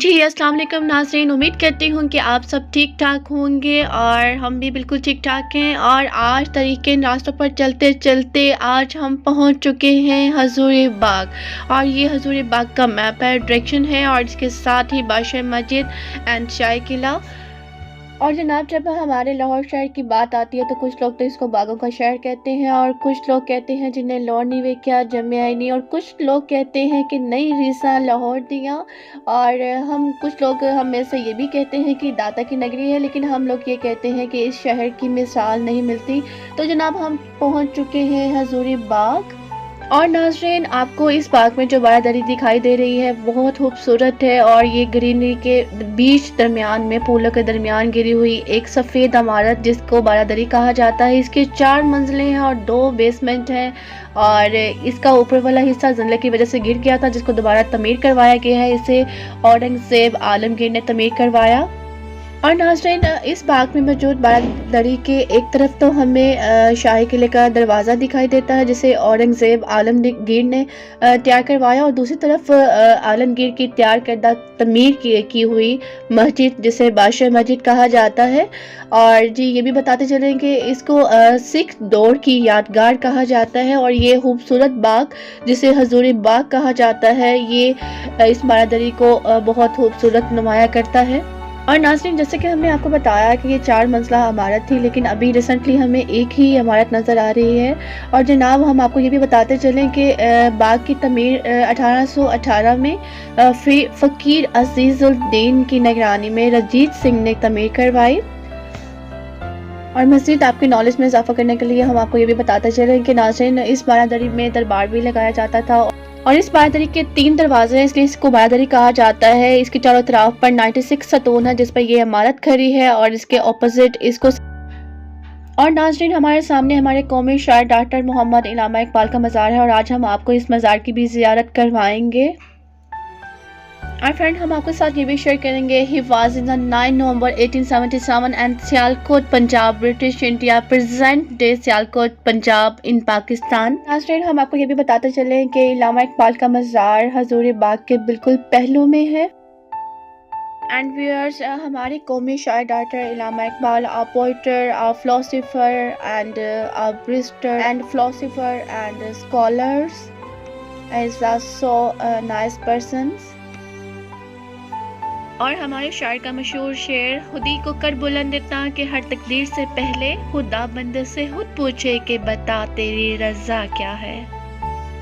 जी, अस्सलाम वालेकुम नाज़रीन। उम्मीद करती हूँ कि आप सब ठीक-ठाक होंगे और हम भी बिल्कुल ठीक-ठाक हैं। और आज तरीके रास्तों पर चलते-चलते आज हम पहुँच चुके हैं हज़ूरी बाग। और ये हज़ूरी बाग का मैप है, डायरेक्शन है और इसके साथ ही बादशाह मस्जिद एंड शाही किला। और जनाब, जब हमारे लाहौर शहर की बात आती है तो कुछ लोग तो इसको बागों का शहर कहते हैं और कुछ लोग कहते हैं जिन्हें लाहौर नहीं वे क्या जमे आई नहीं, और कुछ लोग कहते हैं कि नई रीसा लाहौर दिया। और हम में से ये भी कहते हैं कि दाता की नगरी है, लेकिन हम लोग ये कहते हैं कि इस शहर की मिसाल नहीं मिलती। तो जनाब, हम पहुंच चुके हैं हज़ूरी बाग। और नाज़रीन, आपको इस बाग में जो बारादरी दिखाई दे रही है बहुत खूबसूरत है। और ये ग्रीनरी के बीच दरमियान में फूलों के दरमियान गिरी हुई एक सफ़ेद इमारत जिसको बारादरी कहा जाता है। इसकी 4 मंजिलें हैं और 2 बेसमेंट हैं। और इसका ऊपर वाला हिस्सा जंगल की वजह से गिर गया था, जिसको दोबारा तमीर करवाया गया है। इसे औरंगज़ेब आलमगीर ने तमीर करवाया। और नाज़रीन, इस बाग में मौजूद बारादरी के एक तरफ तो हमें शाही किले का दरवाज़ा दिखाई देता है जिसे औरंगज़ेब आलमगीर ने तैयार करवाया, और दूसरी तरफ आलमगीर की तैयार करदा तमीर की हुई मस्जिद जिसे बादशाह मस्जिद कहा जाता है। और जी, ये भी बताते चलें कि इसको सिख दौर की यादगार कहा जाता है। और ये खूबसूरत बाग जिसे हज़ूरी बाग कहा जाता है, ये इस बारादरी को बहुत खूबसूरत नुमाया करता है। और नाज़रीन, जैसे कि हमने आपको बताया कि ये 4 मंजिला इमारत थी, लेकिन अभी रिसेंटली हमें एक ही इमारत नज़र आ रही है। और जनाब, हम आपको ये भी बताते चलें कि बाग की तमीर 1818 में फ़कीर अज़ीज़ुद्दीन की निगरानी में रंजीत सिंह ने तमीर करवाई। और मज़ीद आपकी नॉलेज में इजाफा करने के लिए हम आपको ये भी बताते चलें कि नाज़रीन, इस बारादरी में दरबार भी लगाया जाता था। और इस बारादरी के 3 दरवाजे हैं, इसलिए इसको बारादरी कहा जाता है। इसके चारों तरफ पर 96 सतून है जिस पर ये इमारत खड़ी है, और इसके ऑपोजिट इसको। और नाज़रीन, हमारे सामने हमारे कौमी शायर डॉक्टर मोहम्मद इलामा इकबाल का मज़ार है, और आज हम आपको इस मज़ार की भी ज़ियारत करवाएंगे। और फ्रेंड, हम आपके साथ ये भी शेयर करेंगे, he was in the 9 November 1877 and Sialkot Punjab, British India, present day Sialkot Punjab in Pakistan. नाज़रीन, हम आपको ये भी बताते चलें कि इलामा इकबाल का मज़ार हज़ूरी बाग के बिल्कुल पहलू में है। एंड व्यूअर्स, हमारे कौमी शायर doctor Allama Iqbal, a poet, a philosopher and a barrister and philosopher and scholars is a so nice persons। और हमारे शायर का मशहूर शेर, खुदी को कर बुलंद इतना कि हर तकदीर से पहले खुदा बंदे से खुद पूछे कि बता तेरी रज़ा क्या है।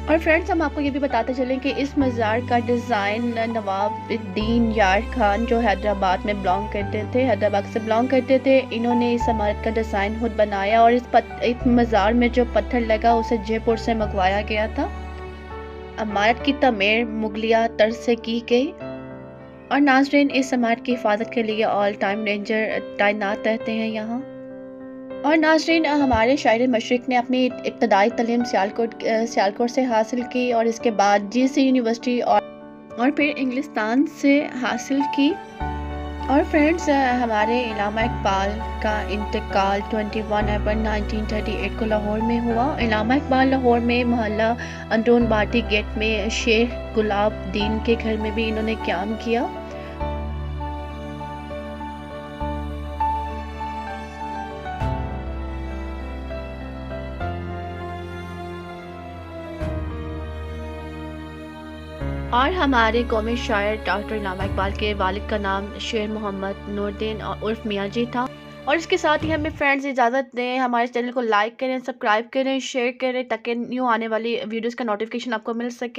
और फ्रेंड्स, हम आपको ये भी बताते चलें कि इस मज़ार का डिज़ाइन नवाबुद्दीन यार खान, जो हैदराबाद में बिलोंग करते थे, हैदराबाद से बिलोंग करते थे, इन्होंने इस इमारत का डिज़ाइन खुद बनाया। और इस मज़ार में जो पत्थर लगा उसे जयपुर से मंगवाया गया था। इमारत की तमीर मुगलिया तर्ज से की गई। और नाज़रीन, इस इमारत की हिफाजत के लिए ऑल टाइम रेंजर तैनात रहते हैं यहाँ। और नाज़रीन, हमारे शायर मशरिक़ ने अपनी इब्तदाई तालीम सियालकोट से हासिल की, और इसके बाद GC यूनिवर्सिटी और फिर इंग्लिस्तान से हासिल की। और फ्रेंड्स, हमारे इलामा इकबाल का इंतकाल 21 अप्रैल 1938 को लाहौर में हुआ। इलामा इकबाल लाहौर में मोहल्ला अंदरून बाटी गेट में शेख गुलाबुद्दीन के घर में भी इन्होंने क़याम किया। और हमारे कौमी शायर डॉक्टर इलामा इकबाल के वालिद का नाम शेर मोहम्मद नूरुद्दीन उर्फ मियाँ जी था। और इसके साथ ही हमें फ्रेंड्स इजाज़त दें, हमारे चैनल को लाइक करें, सब्सक्राइब करें, शेयर करें, ताकि न्यू आने वाली वीडियोस का नोटिफिकेशन आपको मिल सके।